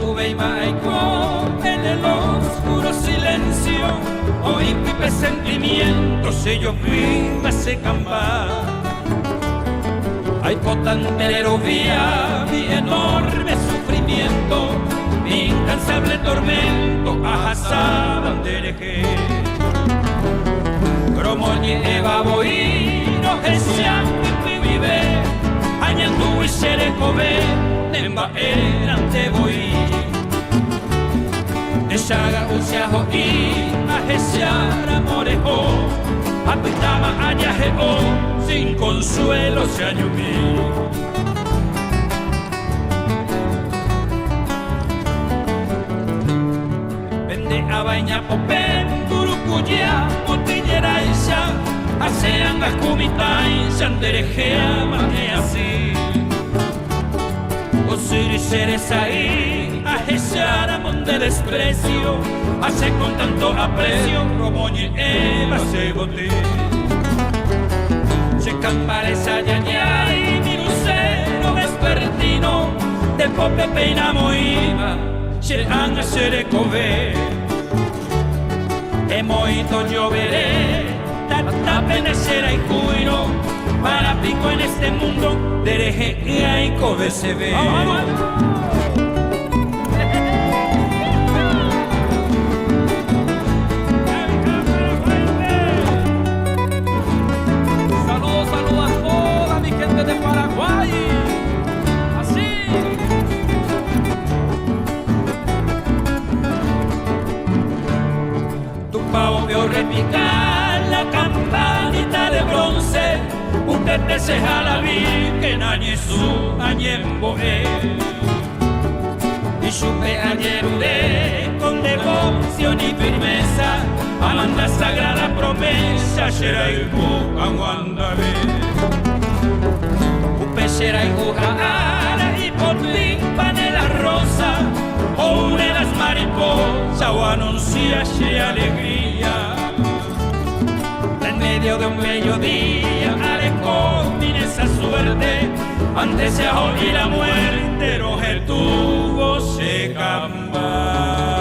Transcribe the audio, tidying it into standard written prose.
tuve y maico en el oscuro silencio. Hoy mi presentimiento se yo viva se camba. Hay potanterero vía mi enorme sufrimiento, mi incansable tormento, ajasaban dereje. Gromoñe eva voy, no gesian que vive, añandu y serecobe, nemba erante voy. Deshaga usiajo y ajesiar amorejo, apitama añajeo, sin consuelo se ayumí. Vende a baña popen, turucuya, botillera isha, asean la kumita isha, anderejea, mane así. Osiri seres ahí, ajesiar amon de desprecio, hace con tanto aprecio, Gromoñe eva se boté. Se campareza yaña y mi lucero vespertino, de pope peinamo iba, se han a serecobe. Emoito lloveré, tapenecera y cuiro, para pico en este mundo, dereje y hay cobe se ve. De Paraguay, así. Tu pao vio repicar la campanita de bronce, usted te ceja la virgen añezú, añemboé. Y supe añerudé con devoción y firmeza, amanda sagrada promesa, Xeraibu, aguándale. Pechera y jujara y potimpan en la rosa, o une las mariposas o anuncia che alegría. En medio de un bello día, arecó esa suerte, antes se y la muerte, roje tuvo se camba.